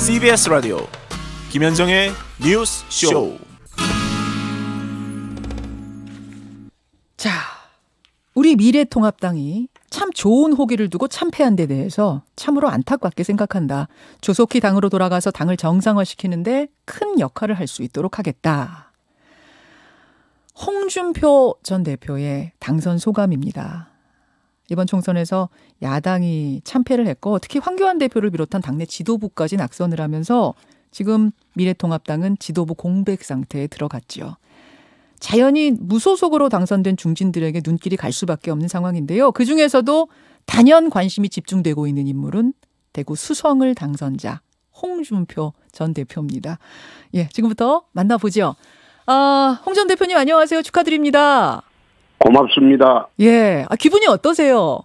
CBS 라디오 김현정의 뉴스 쇼. 자, 우리 미래통합당이 참 좋은 호기를 두고 참패한 데 대해서 참으로 안타깝게 생각한다. 조속히 당으로 돌아가서 당을 정상화시키는데 큰 역할을 할 수 있도록 하겠다. 홍준표 전 대표의 당선 소감입니다. 이번 총선에서 야당이 참패를 했고 특히 황교안 대표를 비롯한 당내 지도부까지 낙선을 하면서 지금 미래통합당은 지도부 공백 상태에 들어갔지요. 자연히 무소속으로 당선된 중진들에게 눈길이 갈 수밖에 없는 상황인데요. 그중에서도 단연 관심이 집중되고 있는 인물은 대구 수성을 당선자 홍준표 전 대표입니다. 예, 지금부터 만나보죠. 홍 전 대표님 안녕하세요. 축하드립니다. 고맙습니다. 예, 기분이 어떠세요?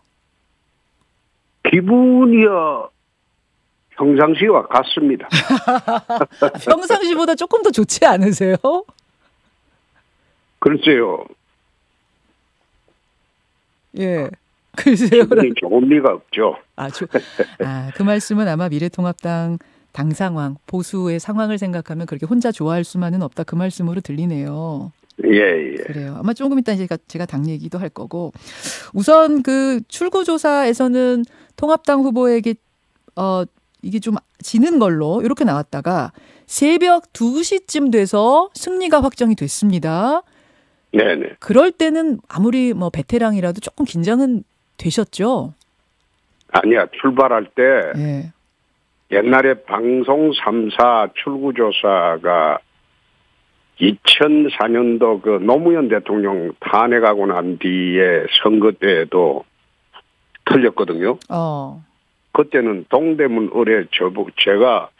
기분이요, 평상시와 같습니다. 평상시보다 조금 더 좋지 않으세요? 글쎄요. 예, 글쎄요. 기분이 좋은 리가 없죠. 그 말씀은 아마 미래통합당 당 상황, 보수의 상황을 생각하면 그렇게 혼자 좋아할 수만은 없다. 그 말씀으로 들리네요. 예. 그래요. 아마 조금 이따 제가 당 얘기도 할 거고. 우선 그 출구조사에서는 통합당 후보에게 이게 좀 지는 걸로 이렇게 나왔다가 새벽 2시쯤 돼서 승리가 확정이 됐습니다. 네네. 그럴 때는 아무리 뭐 베테랑이라도 조금 긴장은 되셨죠? 아니야, 출발할 때 예. 옛날에 방송 3사 출구조사가 2004년도 그 노무현 대통령 탄핵하고 난 뒤에 선거 때에도 틀렸거든요. 그때는 동대문 의뢰 제가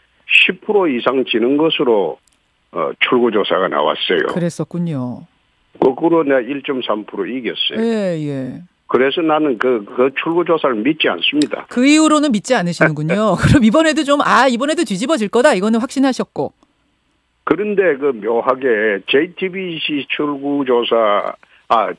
10% 이상 지는 것으로 출구조사가 나왔어요. 그랬었군요. 거꾸로 내가 1.3% 이겼어요. 예. 그래서 나는 그 출구조사를 믿지 않습니다. 그 이후로는 믿지 않으시는군요. 그럼 이번에도 이번에도 뒤집어질 거다. 이거는 확신하셨고. 그런데 그 묘하게 JTBC 출구조사,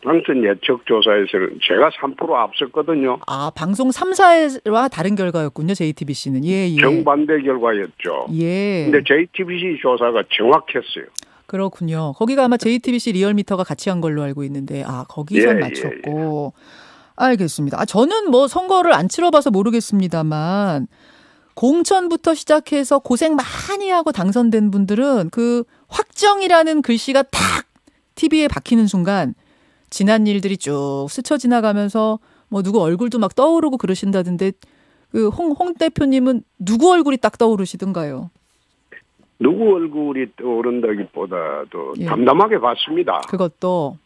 당선 예측조사에서는 제가 3% 앞섰거든요. 방송 3사와 다른 결과였군요. JTBC는. 예. 정반대 결과였죠. 예. 근데 JTBC 조사가 정확했어요. 그렇군요. 거기가 아마 JTBC 리얼미터가 같이 한 걸로 알고 있는데, 거기서 맞췄고. 알겠습니다. 저는 뭐 선거를 안 치러봐서 모르겠습니다만, 공천부터 시작해서 고생 많이 하고 당선된 분들은 그 확정이라는 글씨가 탁 TV에 박히는 순간 지난 일들이 쭉 스쳐 지나가면서 뭐 누구 얼굴도 막 떠오르고 그러신다던데 그 홍 대표님은 누구 얼굴이 딱 떠오르시던가요? 누구 얼굴이 떠오른다기보다도 담담하게 봤습니다. 그것도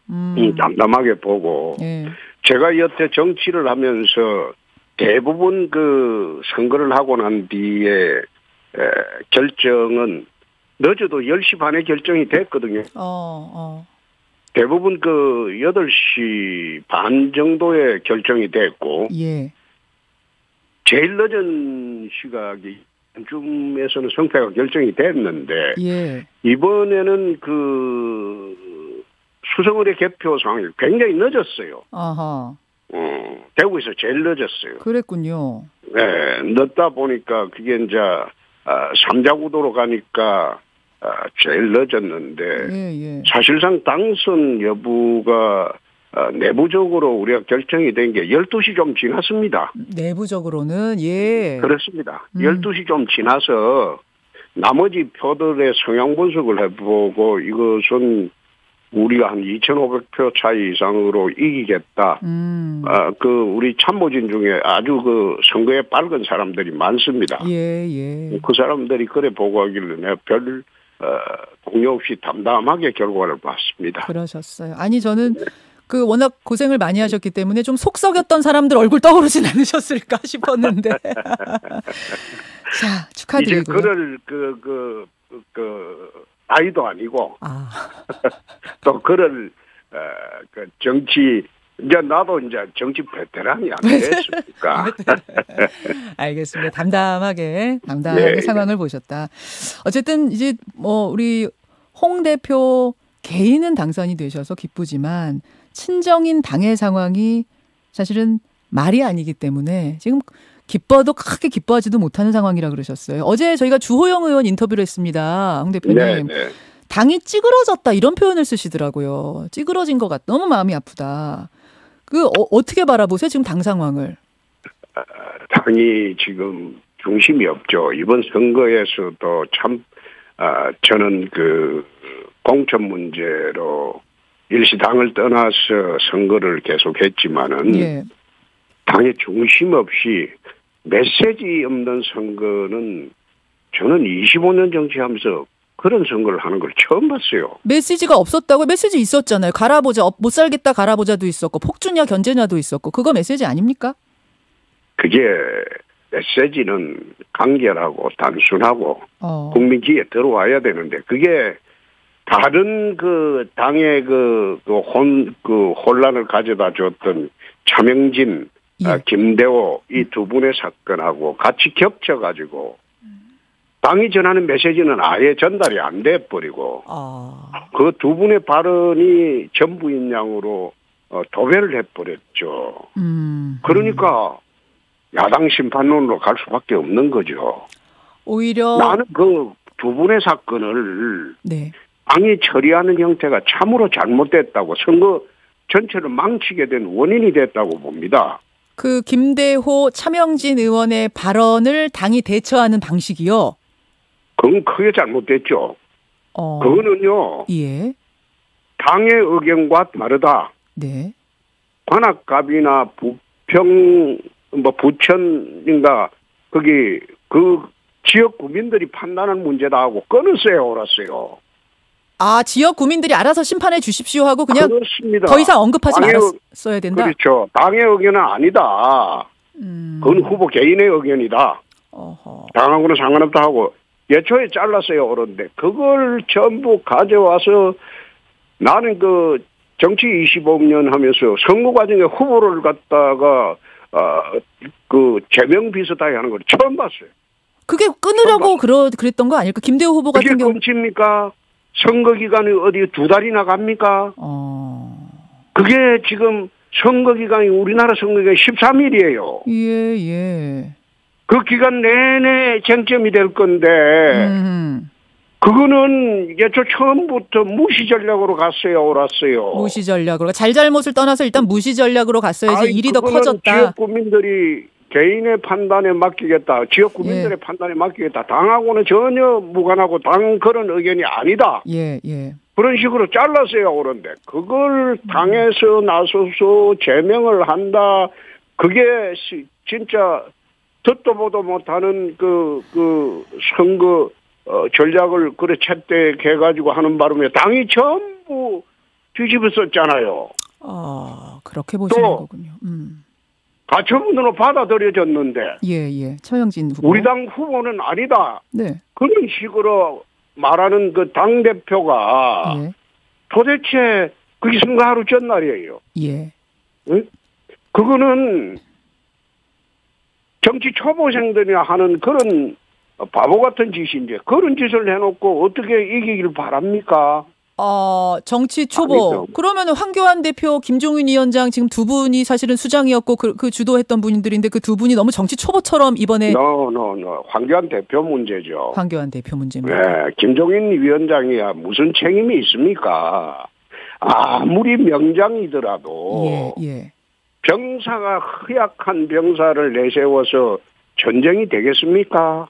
담담하게 보고 제가 여태 정치를 하면서 대부분 그 선거를 하고 난 뒤에 결정은 늦어도 10시 반에 결정이 됐거든요. 대부분 그 8시 반 정도에 결정이 됐고 제일 늦은 시각이 쯤에서는 성패가 결정이 됐는데 이번에는 그 수성을의 개표 상황이 굉장히 늦었어요. 대구에서 제일 늦었어요. 그랬군요. 네, 늦다 보니까 그게 이제 3자 구도로 가니까 제일 늦었는데 사실상 당선 여부가 내부적으로 우리가 결정이 된 게 12시 좀 지났습니다. 내부적으로는 그렇습니다. 12시 좀 지나서 나머지 표들의 성향 분석을 해보고 이것은 우리가 한 2,500표 차이 이상으로 이기겠다. 우리 참모진 중에 아주 그 선거에 밝은 사람들이 많습니다. 그 사람들이 그래 보고하길래 내가 별 동요 없이 담담하게 결과를 봤습니다. 그러셨어요. 아니 저는 그 워낙 고생을 많이 하셨기 때문에 좀 속 썩였던 사람들 얼굴 떠오르진 않으셨을까 싶었는데. 자, 축하드리고요. 이제 그럴 나이도 아니고 또 그럴 정치 이제 나도 이제 정치 베테랑이 안 됐습니까? 알겠습니다. 담담하게 상황을 보셨다. 어쨌든 이제 뭐 우리 홍 대표 개인은 당선이 되셔서 기쁘지만 친정인 당의 상황이 사실은 말이 아니기 때문에 지금 기뻐도 크게 기뻐하지도 못하는 상황이라 그러셨어요. 어제 저희가 주호영 의원 인터뷰를 했습니다. 홍 대표님. 네, 네. 당이 찌그러졌다 이런 표현을 쓰시더라고요. 찌그러진 것 같다. 너무 마음이 아프다. 어떻게 바라보세요? 지금 당 상황을. 당이 지금 중심이 없죠. 이번 선거에서도 참 저는 그 공천 문제로 일시당을 떠나서 선거를 계속했지만은 예. 당의 중심 없이 메시지 없는 선거는 저는 25년 정치하면서 그런 선거를 하는 걸 처음 봤어요. 메시지가 없었다고요? 메시지 있었잖아요. 갈아보자. 못 살겠다 갈아보자도 있었고 폭주냐 견제냐도 있었고 그거 메시지 아닙니까? 그게 메시지는 간결하고 단순하고 국민 귀에 들어와야 되는데 그게 다른 그 당의 혼란을 가져다 줬던 차명진, 예. 김대호 이 두 분의 사건하고 같이 겹쳐가지고 당이 전하는 메시지는 아예 전달이 안 돼버리고 그 두 분의 발언이 전부인 양으로 도배를 해버렸죠. 그러니까 야당 심판론으로 갈 수밖에 없는 거죠. 오히려 나는 그 두 분의 사건을 네. 당이 처리하는 형태가 참으로 잘못됐다고 선거 전체를 망치게 된 원인이 됐다고 봅니다. 그 김대호 차명진 의원의 발언을 당이 대처하는 방식이요? 그건 크게 잘못됐죠. 그거는요. 예. 당의 의견과 다르다. 네. 관악갑이나 부천인가 거기 그 지역 구민들이 판단하는 문제다 하고 끊었어요, 옳았어요. 지역 구민들이 알아서 심판해 주십시오 하고 그냥 그렇습니다. 더 이상 언급하지 말았어야 된다? 그렇죠. 당의 의견은 아니다. 그건 후보 개인의 의견이다. 당하고는 상관없다 하고 예초에 잘랐어요, 그런데 그걸 전부 가져와서 나는 그 정치 25년 하면서 선거 과정에 후보를 갖다가 그 제명 비슷하게 하는 걸 처음 봤어요. 그게 끊으려고 그랬던 거 아닐까? 김대호 후보 같은 그게 경우. 끔찍입니까? 선거 기간이 어디 2달이나 갑니까? 그게 지금 선거 기간이 우리나라 선거 기간이 13일이에요. 예. 그 기간 내내 쟁점이 될 건데 그거는 예초 처음부터 무시 전략으로 갔어요, 옳았어요. 무시 전략으로. 잘잘못을 떠나서 일단 무시 전략으로 갔어야지 일이 더 커졌다. 지역 구민들이 개인의 판단에 맡기겠다. 지역 구민들의 판단에 맡기겠다. 당하고는 전혀 무관하고 당 그런 의견이 아니다. 예. 그런 식으로 잘랐어요, 그런데. 그걸 당에서 나서서 제명을 한다. 그게 진짜 듣도 보도 못하는 그 선거 전략을 그래 채택해가지고 하는 바람에 당이 전부 뒤집었었잖아요. 그렇게 보시는 거군요. 가처분으로 받아들여졌는데. 예. 처영진 후보. 우리 당 후보는 아니다. 네. 그런 식으로 말하는 그 당대표가 도대체 그게 선거 하루 전날이에요. 예. 응? 그거는 정치 초보생들이나 하는 그런 바보 같은 짓인데 그런 짓을 해놓고 어떻게 이기길 바랍니까? 정치 초보. 아니죠. 그러면 황교안 대표, 김종인 위원장 지금 두 분이 사실은 수장이었고 그 주도했던 분들인데 그 두 분이 너무 정치 초보처럼 이번에. 황교안 대표 문제죠. 황교안 대표 문제입니다. 네, 김종인 위원장이야 무슨 책임이 있습니까? 아무리 명장이더라도 예. 병사가 허약한 병사를 내세워서 전쟁이 되겠습니까?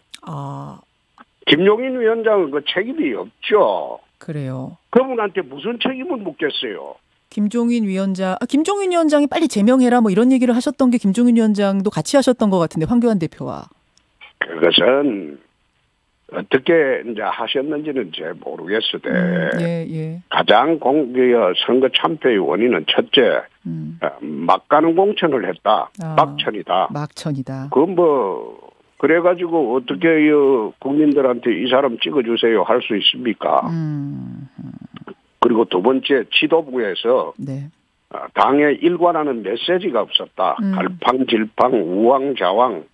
김종인 위원장은 그 책임이 없죠. 그래요. 그분한테 무슨 책임을 묻겠어요? 김종인 위원장이 빨리 제명해라 뭐 이런 얘기를 하셨던 게 김종인 위원장도 같이 하셨던 것 같은데 황교안 대표와. 그것은 어떻게 이제 하셨는지는 잘 모르겠으되 가장 선거 참패의 원인은 첫째 막가는 공천을 했다. 막천이다. 그건 그래가지고 어떻게 국민들한테 이 사람 찍어주세요 할 수 있습니까? 그리고 두 번째 지도부에서 당에 일관하는 메시지가 없었다. 갈팡질팡 우왕좌왕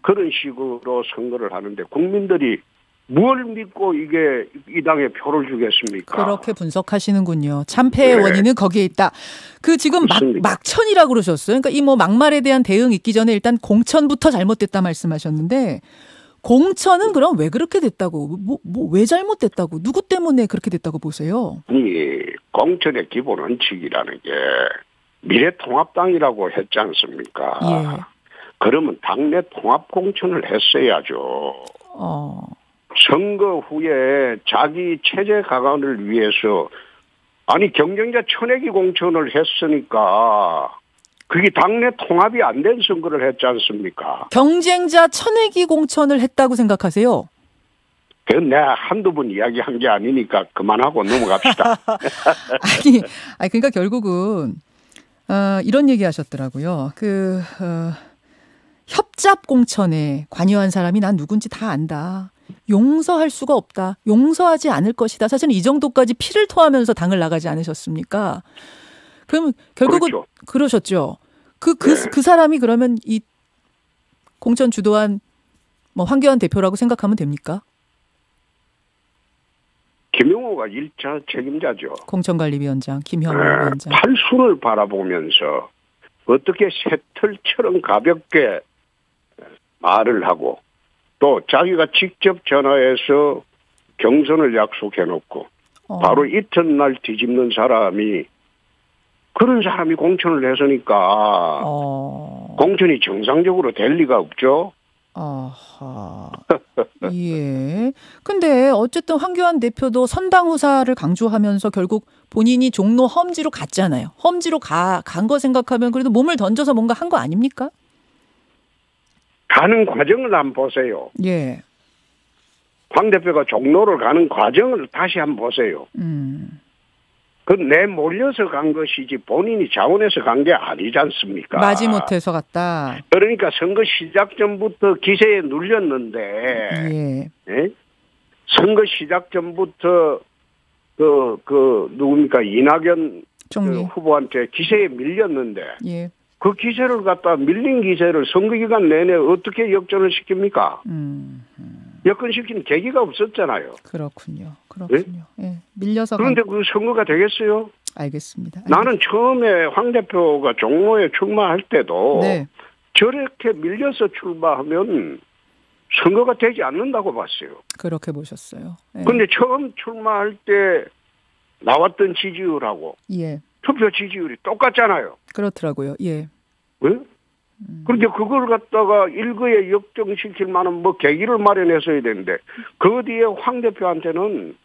그런 식으로 선거를 하는데 국민들이 뭘 믿고 이게 이 당에 표를 주겠습니까? 그렇게 분석하시는군요. 참패의 네. 원인은 거기에 있다. 그 지금 막천이라고 그러셨어요. 그러니까 이 뭐 막말에 대한 대응 있기 전에 일단 공천부터 잘못됐다 말씀하셨는데 공천은 그럼 왜 그렇게 됐다고? 왜 잘못됐다고? 누구 때문에 그렇게 됐다고 보세요? 아니, 공천의 기본 원칙이라는 게 미래통합당이라고 했지 않습니까? 예. 그러면 당내 통합 공천을 했어야죠. 선거 후에 자기 체제 강화를 위해서 아니 경쟁자 천액이 공천을 했으니까 그게 당내 통합이 안 된 선거를 했지 않습니까? 경쟁자 천액이 공천을 했다고 생각하세요? 그건 내가 한두 번 이야기한 게 아니니까 그만하고 넘어갑시다. 아니 그러니까 결국은 이런 얘기 하셨더라고요. 협잡 공천에 관여한 사람이 난 누군지 다 안다. 용서할 수가 없다. 용서하지 않을 것이다. 사실은 이 정도까지 피를 토하면서 당을 나가지 않으셨습니까? 그럼 결국은 그렇죠. 그러셨죠. 그 네. 사람이 그러면 이 공천 주도한 뭐 황교안 대표라고 생각하면 됩니까? 김용호가 1차 책임자죠. 공천관리위원장 김현우 위원장. 팔순을 바라보면서 어떻게 새털처럼 가볍게 말을 하고 또 자기가 직접 전화해서 경선을 약속해놓고 바로 이튿날 뒤집는 사람이 그런 사람이 공천을 했으니까 공천이 정상적으로 될 리가 없죠. 아하. 예. 근데 어쨌든 황교안 대표도 선당 후사를 강조하면서 결국 본인이 종로 험지로 갔잖아요. 험지로 간 거 생각하면 그래도 몸을 던져서 뭔가 한 거 아닙니까? 가는 과정을 한번 보세요. 예. 황 대표가 종로를 가는 과정을 다시 한번 보세요. 그 내몰려서 간 것이지 본인이 자원해서 간 게 아니지 않습니까? 마지못해서 갔다. 그러니까 선거 시작 전부터 기세에 눌렸는데, 예. 예? 선거 시작 전부터 누굽니까 이낙연 후보한테 기세에 밀렸는데, 예. 그 기세를 갖다 밀린 기세를 선거 기간 내내 어떻게 역전을 시킵니까? 역전시키는 계기가 없었잖아요. 그렇군요. 예? 예. 밀려서 그런데 그 선거가 되겠어요? 알겠습니다. 나는 처음에 황 대표가 종로에 출마할 때도 네. 저렇게 밀려서 출마하면 선거가 되지 않는다고 봤어요. 그렇게 보셨어요. 그런데 처음 출마할 때 나왔던 지지율하고 예. 투표 지지율이 똑같잖아요. 그렇더라고요. 예. 왜? 그런데 그걸 갖다가 일거에 역전시킬 만한 뭐 계기를 마련했어야 되는데 그 뒤에 황 대표한테는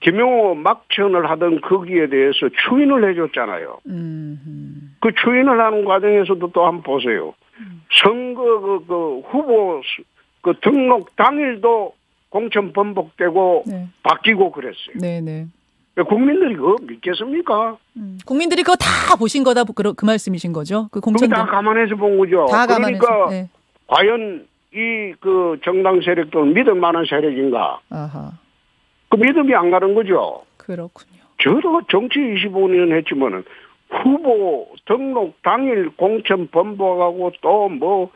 김용호 막천을 하던 거기에 대해서 추인을 해줬잖아요. 그 추인을 하는 과정에서도 또 한번 보세요. 선거 그 후보 그 등록 당일도 공천 번복되고 네. 바뀌고 그랬어요. 네네. 국민들이 그거 믿겠습니까? 국민들이 그거 다 보신 거다 그 말씀이신 거죠? 그 공천 다 감안해서 본 거죠. 다 그러니까 감안해서. 네. 과연 이 그 정당 세력들은 믿을 만한 세력인가? 아하. 그 믿음이 안 가는 거죠. 그렇군요. 저도 정치 25년 했지만은 후보 등록 당일 공천 번복하고 또 뭐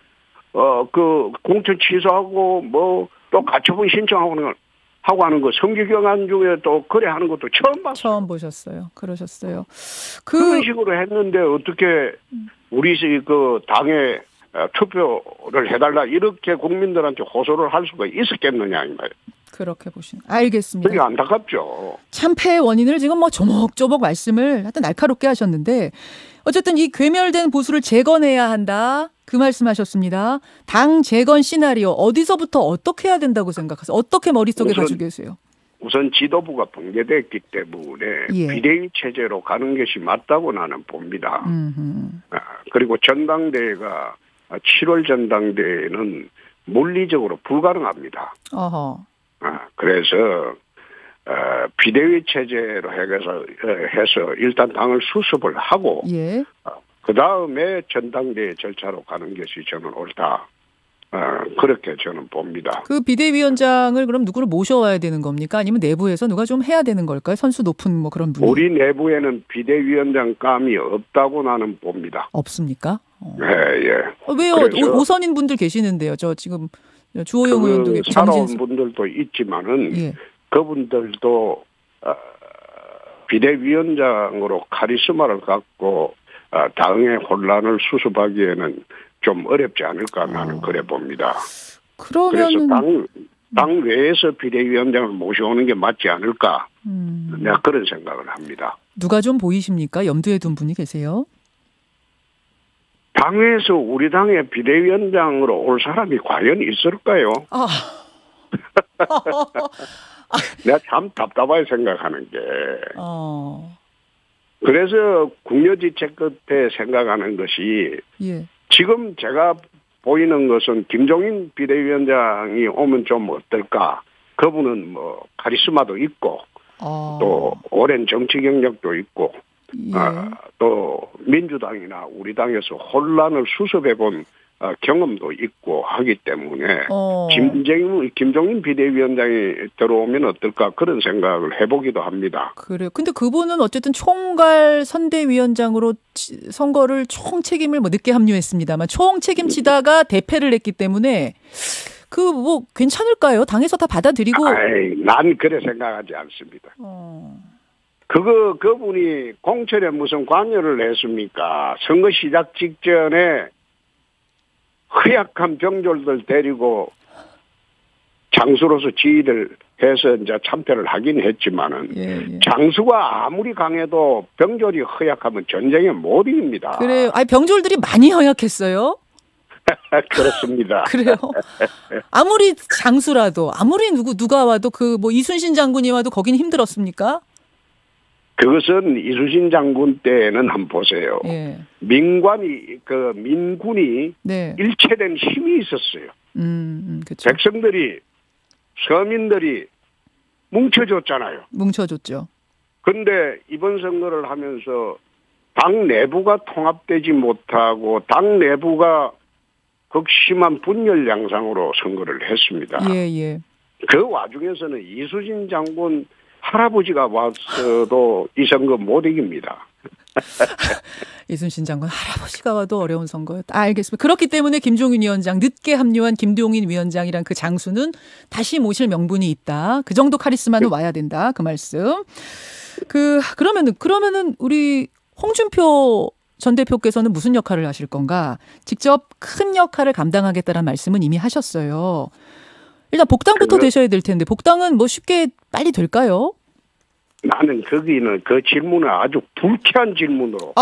그 공천 취소하고 뭐 또 가처분 신청하고 하는 거 성기경안 중에 또 그래 하는 것도 처음 봤어요. 처음 보셨어요. 그러셨어요. 그런 식으로 했는데 어떻게 우리 그 당에 투표를 해달라 이렇게 국민들한테 호소를 할 수가 있었겠느냐 이 말이에요. 그렇게 보시는. 알겠습니다. 되게 안타깝죠. 참패의 원인을 지금 뭐 조목조목 말씀을 하여튼 날카롭게 하셨는데 어쨌든 이 괴멸된 보수를 재건해야 한다. 그 말씀하셨습니다. 당 재건 시나리오 어디서부터 어떻게 해야 된다고 생각하세요? 어떻게 머릿속에 가지고 계세요? 우선 지도부가 붕괴됐기 때문에 예. 비대위 체제로 가는 것이 맞다고 나는 봅니다. 그리고 전당대회가 7월 전당대회는 물리적으로 불가능합니다. 어허. 그래서 비대위 체제로 해서 일단 당을 수습을 하고 예. 그 다음에 전당대회 절차로 가는 것이 저는 옳다. 그렇게 저는 봅니다. 그 비대위원장을 그럼 누구를 모셔와야 되는 겁니까? 아니면 내부에서 누가 좀 해야 되는 걸까요? 선수 높은 뭐 그런 분이. 우리 내부에는 비대위원장감이 없다고 나는 봅니다. 없습니까? 예. 왜요? 오선인 분들 계시는데요. 저 지금 주호영 의원도 살아온 분들도 있지만은 예. 그분들도 비대위원장으로 카리스마를 갖고 당의 혼란을 수습하기에는 좀 어렵지 않을까 나는 그래 봅니다. 그래서 당 외에서 비대위원장을 모셔오는 게 맞지 않을까 내가 그런 생각을 합니다. 누가 좀 보이십니까? 염두에 둔 분이 계세요? 당에서 우리 당의 비대위원장으로 올 사람이 과연 있을까요? 내가 참 답답하게 생각하는 게 그래서 국려지책 끝에 생각하는 것이 예. 지금 제가 보이는 것은 김종인 비대위원장이 오면 좀 어떨까. 그분은 뭐 카리스마도 있고 또 오랜 정치 경력도 있고 예. 또 민주당이나 우리 당에서 혼란을 수습해본 경험도 있고 하기 때문에 김종인 비대위원장이 들어오면 어떨까 그런 생각을 해보기도 합니다. 그래요. 근데 그분은 어쨌든 총괄 선대위원장으로 선거를 총 책임을 늦게 합류했습니다만 총 책임지다가 대패를 했기 때문에 뭐 괜찮을까요? 당에서 다 받아들이고. 난 그래 생각하지 않습니다. 그분이 공천에 무슨 관여를 했습니까? 선거 시작 직전에 허약한 병졸들 데리고 장수로서 지휘를 해서 이제 참패를 하긴 했지만은 예. 장수가 아무리 강해도 병졸이 허약하면 전쟁에 못 이깁니다. 그래요. 병졸들이 많이 허약했어요. 그렇습니다. 그래요. 아무리 장수라도 아무리 누가 와도 뭐 이순신 장군이 와도 거긴 힘들었습니까? 그것은 이순신 장군 때는 한번 보세요. 예. 민군이 네. 일체된 힘이 있었어요. 그렇죠. 백성들이 서민들이 뭉쳐줬잖아요. 뭉쳐줬죠. 그런데 이번 선거를 하면서 당 내부가 통합되지 못하고 당 내부가 극심한 분열 양상으로 선거를 했습니다. 예. 그 와중에서는 이순신 장군 할아버지가 왔어도 이 선거 못 이깁니다. 이순신 장군 할아버지가 와도 어려운 선거였다. 알겠습니다. 그렇기 때문에 김종인 위원장, 늦게 합류한 김종인 위원장이란 그 장수는 다시 모실 명분이 있다. 그 정도 카리스마는 와야 된다. 그 말씀. 그러면은 우리 홍준표 전 대표께서는 무슨 역할을 하실 건가? 직접 큰 역할을 감당하겠다는 말씀은 이미 하셨어요. 일단 복당부터 되셔야 될 텐데 복당은 뭐 쉽게 빨리 될까요? 나는 거기는 그 질문을 아주 불쾌한 질문으로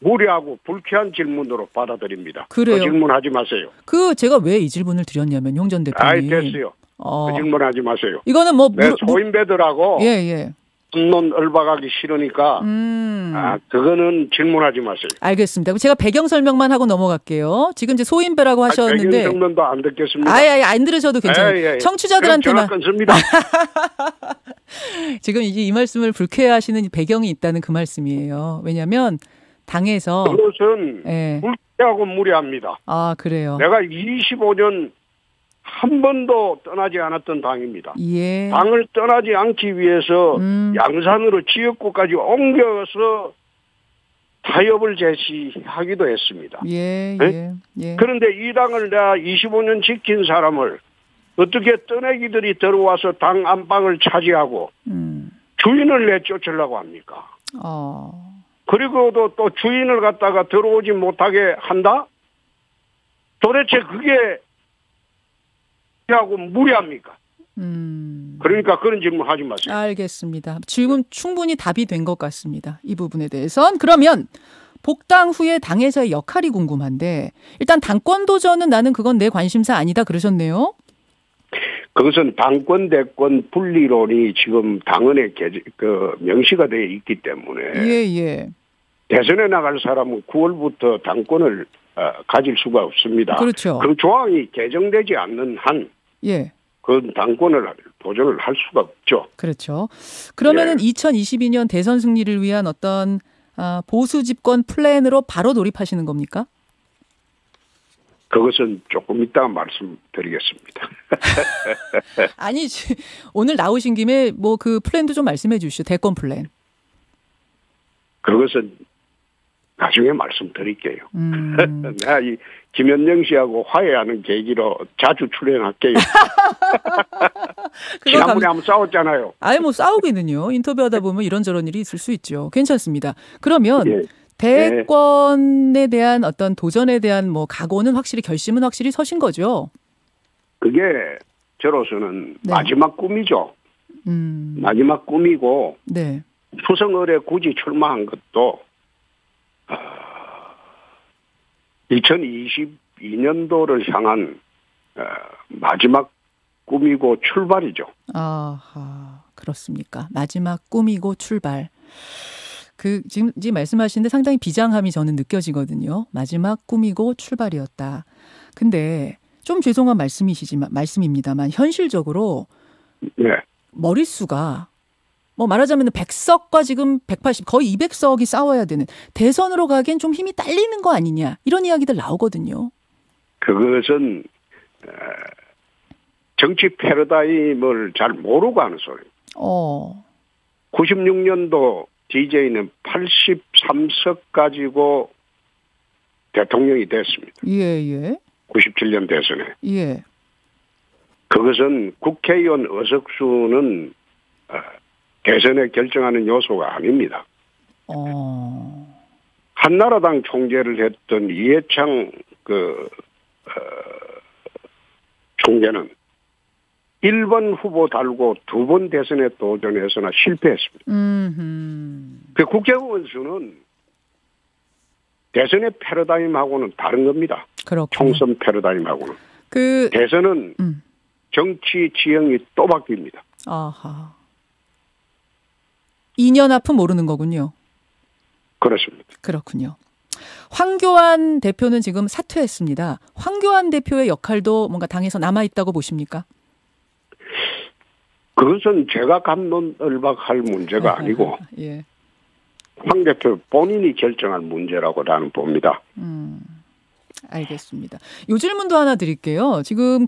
무례하고 불쾌한 질문으로 받아들입니다. 그래요? 그 질문하지 마세요. 제가 왜 이 질문을 드렸냐면 홍 전 대표님. 됐어요. 그 질문하지 마세요. 이거는 내 소인배들하고 예. 논 얼박하기 싫으니까 그거는 질문하지 마세요. 알겠습니다. 제가 배경 설명만 하고 넘어갈게요. 지금 이제 소인배라고 하셨는데 배경 설명도 안 듣겠습니다. 안 들으셔도 괜찮아요. 청취자들한테만. 전화 끊습니다. 지금 이제 이 말씀을 불쾌해하시는 배경이 있다는 그 말씀이에요. 왜냐하면 당에서 그것은 불쾌하고 무례합니다. 그래요. 내가 25년 한 번도 떠나지 않았던 당입니다. 예. 당을 떠나지 않기 위해서 양산으로 지역구까지 옮겨서 타협을 제시하기도 했습니다. 예. 그런데 이 당을 내가 25년 지킨 사람을 어떻게 떠내기들이 들어와서 당 안방을 차지하고 주인을 내쫓으려고 합니까? 그리고도 또 주인을 갖다가 들어오지 못하게 한다? 도대체 그게 하고 무리합니까? 그러니까 그런 질문 하지 마세요. 알겠습니다. 질문 충분히 답이 된 것 같습니다. 이 부분에 대해선. 그러면 복당 후에 당에서의 역할이 궁금한데 일단 당권 도전은 나는 그건 내 관심사 아니다 그러셨네요. 그것은 당권 대권 분리론이 지금 당헌에 명시가 되어 있기 때문에 예. 대선에 나갈 사람은 9월부터 당권을 가질 수가 없습니다. 그렇죠. 그 조항이 개정되지 않는 한 그 당권을 도전을 할 수가 없죠. 그렇죠. 그러면은 2022년 대선 승리를 위한 어떤 보수 집권 플랜으로 바로 돌입하시는 겁니까? 그것은 조금 이따가 말씀드리겠습니다. 아니 오늘 나오신 김에 뭐 그 플랜도 좀 말씀해 주시죠. 대권 플랜. 그것은 나중에 말씀드릴게요. 내가 이 김현정 씨하고 화해하는 계기로 자주 출연할게요. 지난번에 한번 싸웠잖아요. 아예 뭐 싸우기는요. 인터뷰하다 보면 이런저런 일이 있을 수 있죠. 괜찮습니다. 그러면 예. 대권에 대한 어떤 도전에 대한 뭐 각오는 확실히 결심은 확실히 서신 거죠. 그게 저로서는 네. 마지막 꿈이죠. 마지막 꿈이고 네. 수성을에 굳이 출마한 것도 2022년도를 향한 마지막 꿈이고 출발이죠. 아하, 그렇습니까? 마지막 꿈이고 출발. 지금 말씀하시는데 상당히 비장함이 저는 느껴지거든요. 마지막 꿈이고 출발이었다. 근데 좀 죄송한 말씀입니다만 현실적으로 네. 머릿수가 뭐 말하자면 100석과 지금 180 거의 200석이 싸워야 되는 대선으로 가기엔 좀 힘이 딸리는 거 아니냐 이런 이야기들 나오거든요. 그것은 정치 패러다임을 잘 모르고 하는 소리예요. 96년도 DJ는 83석 가지고 대통령이 됐습니다. 예. 97년 대선에. 예. 그것은 국회의원 의석수는 대선에 결정하는 요소가 아닙니다. 한나라당 총재를 했던 이해창 총재는 1번 후보 달고 2번 대선에 도전해서나 실패했습니다. 그 국회의원 수는 대선의 패러다임하고는 다른 겁니다. 그렇군요. 총선 패러다임하고는. 대선은 정치 지형이 또 바뀝니다. 아하. 2년 앞은 모르는 거군요. 그렇습니다. 그렇군요. 황교안 대표는 지금 사퇴했습니다. 황교안 대표의 역할도 뭔가 당에서 남아있다고 보십니까? 그것은 제가 갑론을박할 문제가 아니고 예. 황 대표 본인이 결정할 문제라고 나는 봅니다. 알겠습니다. 요 질문도 하나 드릴게요. 지금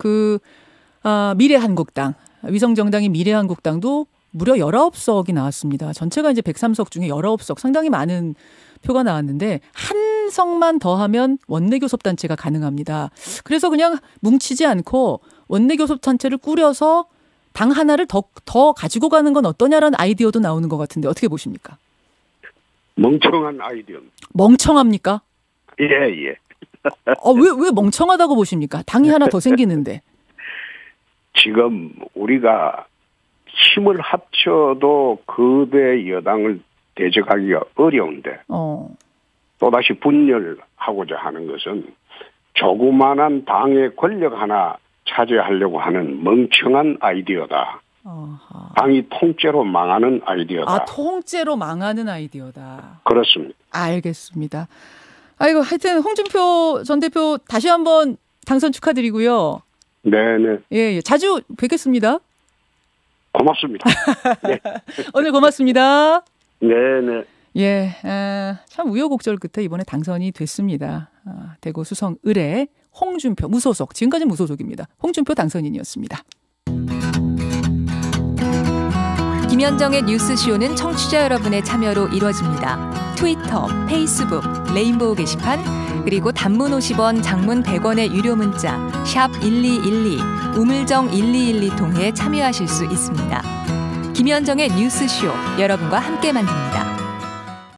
미래한국당, 위성정당인 미래한국당도 무려 19석이 나왔습니다. 전체가 이제 103석 중에 19석, 상당히 많은 표가 나왔는데 한 석만 더하면 원내교섭단체가 가능합니다. 그래서 그냥 뭉치지 않고 원내교섭단체를 꾸려서 당 하나를 더 가지고 가는 건 어떠냐라는 아이디어도 나오는 것 같은데 어떻게 보십니까? 멍청한 아이디어. 멍청합니까? 예. 왜 멍청하다고 보십니까? 당이 하나 더 생기는데. 지금 우리가 힘을 합쳐도 거대 여당을 대적하기가 어려운데 또다시 분열하고자 하는 것은 조그만한 당의 권력 하나 차지하려고 하는 멍청한 아이디어다. 당이 통째로 망하는 아이디어다. 통째로 망하는 아이디어다. 그렇습니다. 알겠습니다. 아이고, 하여튼 홍준표 전 대표 다시 한번 당선 축하드리고요. 네네. 예, 자주 뵙겠습니다. 고맙습니다. 네. 오늘 고맙습니다. 네네. 예, 참 우여곡절 끝에 이번에 당선이 됐습니다. 대구 수성 을의 홍준표 무소속, 지금까지 무소속입니다. 홍준표 당선인이었습니다. 김현정의 뉴스쇼는 청취자 여러분의 참여로 이루어집니다. 트위터, 페이스북, 레인보우 게시판, 그리고 단문 50원, 장문 100원의 유료 문자 샵 1212, 우물정 1212 통해 참여하실 수 있습니다. 김현정의 뉴스쇼, 여러분과 함께 만듭니다.